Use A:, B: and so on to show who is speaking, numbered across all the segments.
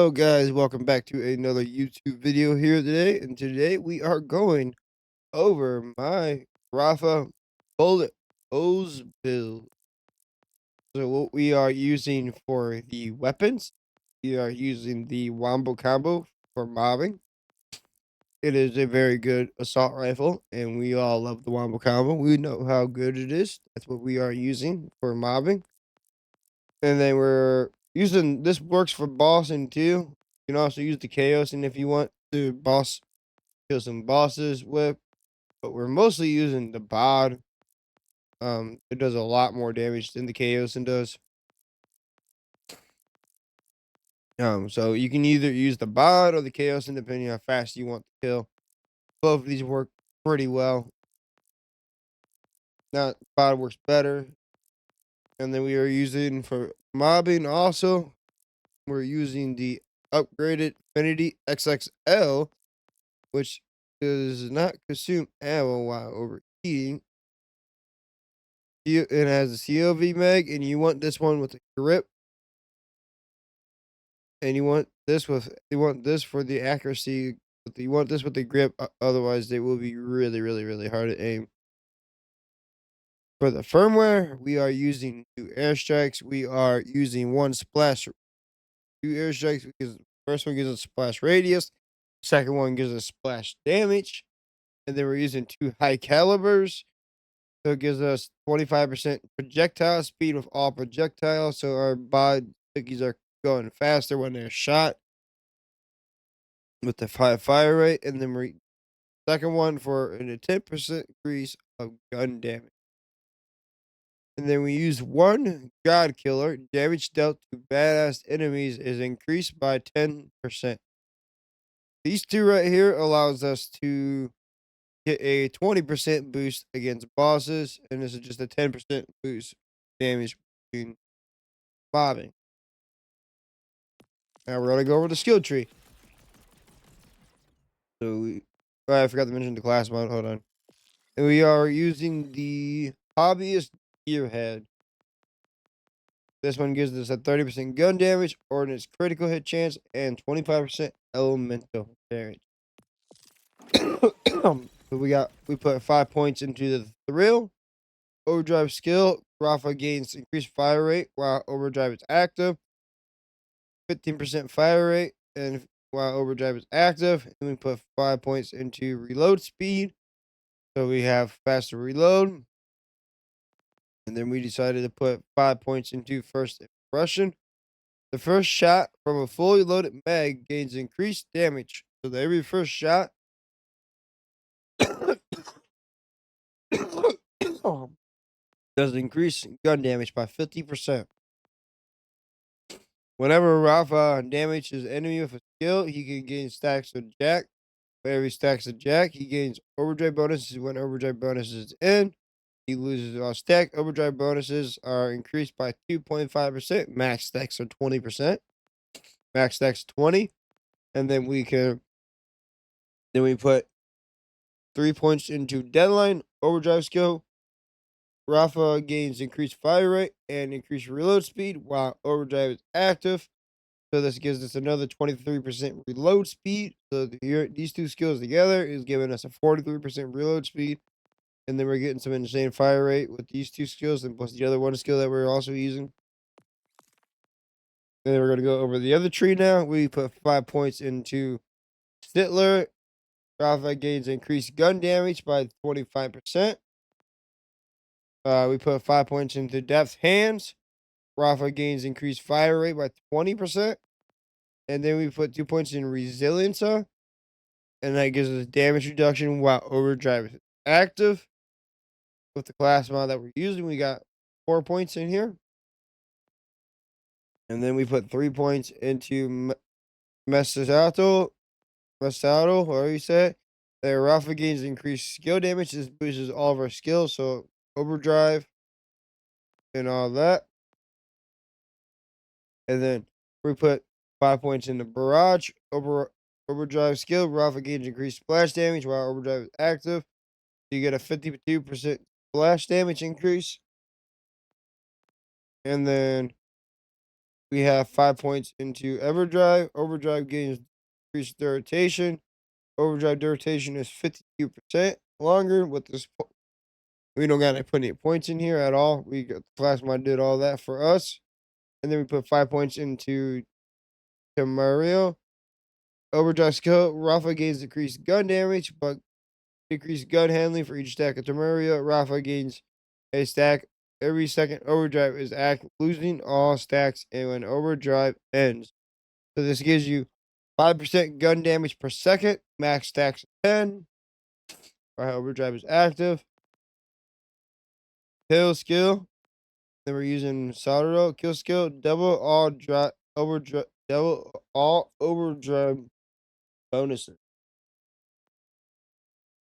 A: Hello guys, welcome back to another YouTube video here today. And today we are going over my Rafa bullet hose build. So what we are using for the weapons, we are using the Wombo combo for mobbing. It is a very good assault rifle, and we all love the Wombo combo. We know how good it is. That's what we are using for mobbing. And then we're using this works for bossing too. You can also use the chaos, and if you want to kill some bosses with, but we're mostly using the bod. It does a lot more damage than the chaos and does. So you can either use the bod or the chaos, and depending how fast you want to kill. Both of these work pretty well. Now bod works better, and then we are using for mobbing also. We're using the upgraded Infinity XXL, which does not consume ammo while overheating. It has a COV mag, and you want this one with a grip, and you want this for the accuracy, but you want this with the grip. Otherwise, they will be really, really, really hard to aim. For the firmware, we are using 2 airstrikes. We are using 2 airstrikes because the first one gives us splash radius, second one gives us splash damage, and then we're using 2 high calibers. So it gives us 25% projectile speed with all projectiles. So our bod cookies are going faster when they're shot with the high fire rate. And then we second one for a 10% increase of gun damage. And then we use 1 God Killer. Damage dealt to badass enemies is increased by 10%. These two right here allows us to get a 20% boost against bosses, and this is just a 10% boost damage between bobbing. Now we're gonna go over the skill tree. I forgot to mention the class mode. Hold on. And we are using the hobbyist gearhead. This one gives us a 30% gun damage, ordnance critical hit chance, and 25% elemental damage. We put 5 points into the thrill. Overdrive skill. Rafa gains increased fire rate while overdrive is active. 15% fire rate, and while overdrive is active, and we put 5 points into reload speed. So we have faster reload. And then we decided to put 5 points into first impression. The first shot from a fully loaded mag gains increased damage. So that every first shot does increase gun damage by 50%. Whenever Rafa damages his enemy with a skill, he can gain stacks of Jack. For every stacks of Jack, he gains overdrive bonuses when overdrive bonuses in. He loses all stack. Overdrive bonuses are increased by 2.5%. Max stacks are 20%. Max stacks 20. And then we put 3 points into deadline. Overdrive skill. Rafa gains increased fire rate and increased reload speed while overdrive is active. So this gives us another 23% reload speed. So here, these two skills together is giving us a 43% reload speed. And then we're getting some insane fire rate with these two skills, and plus the other one skill that we're also using. And then we're going to go over the other tree now. We put 5 points into Stittler. Rafa gains increased gun damage by 25%. We put 5 points into Depth Hands. Rafa gains increased fire rate by 20%. And then we put 2 points in Resilienza. And that gives us damage reduction while overdrive is active. With the class mod that we're using, we got 4 points in here. And then we put 3 points into Messato, however you say it. There, Rafa gains increased skill damage. This boosts all of our skills, so overdrive and all that. And then we put 5 points into Barrage. Overdrive skill. Rafa gains increased splash damage while overdrive is active. You get a 52% splash damage increase. And then We have 5 points into Everdrive. Overdrive gains increased duration. Overdrive duration is 52% longer with this. We don't gotta put any points in here at all. We got the class mod did all that for us. And then we put 5 points into Mario. Overdrive skill. Rafa gains decreased gun damage, but decreased gun handling for each stack of Tamaria. Rafa gains a stack every second overdrive is losing all stacks and when overdrive ends. So this gives you 5% gun damage per second, max stacks 10. While overdrive is active. Kill skill. Then we're using Solero. Kill skill. Double all overdrive bonuses.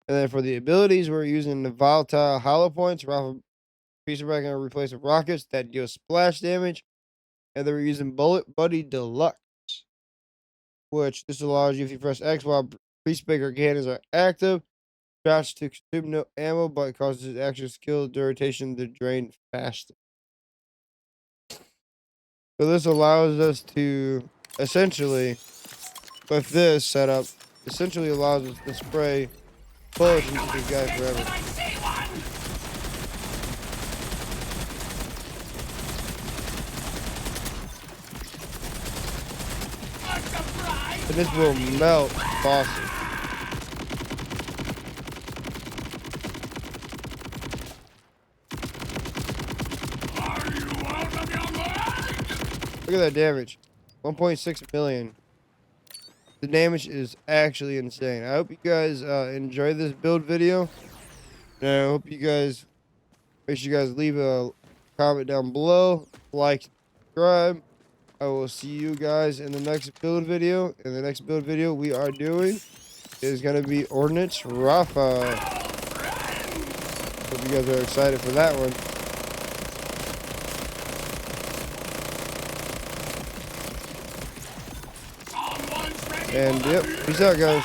A: And then for the abilities, we're using the volatile hollow points. Rafa piece of back and replace with rockets that deal splash damage. And then we're using Bullet Buddy Deluxe, which this allows you if you press X while Priest Baker cannons are active. Crouch to consume no ammo, but causes his actual skill duration to drain faster. So this allows us to essentially, with this setup, essentially allows us to spray bullets into this guy forever. And this will melt bosses. Look at that damage. 1.6 million. The damage is actually insane. I hope you guys enjoy this build video. And I hope you guys, make sure you guys leave a comment down below. Like, subscribe. I will see you guys in the next build video. In the next build video we are doing is going to be Ordnance Rafa. Hope you guys are excited for that one. And yep, peace out guys.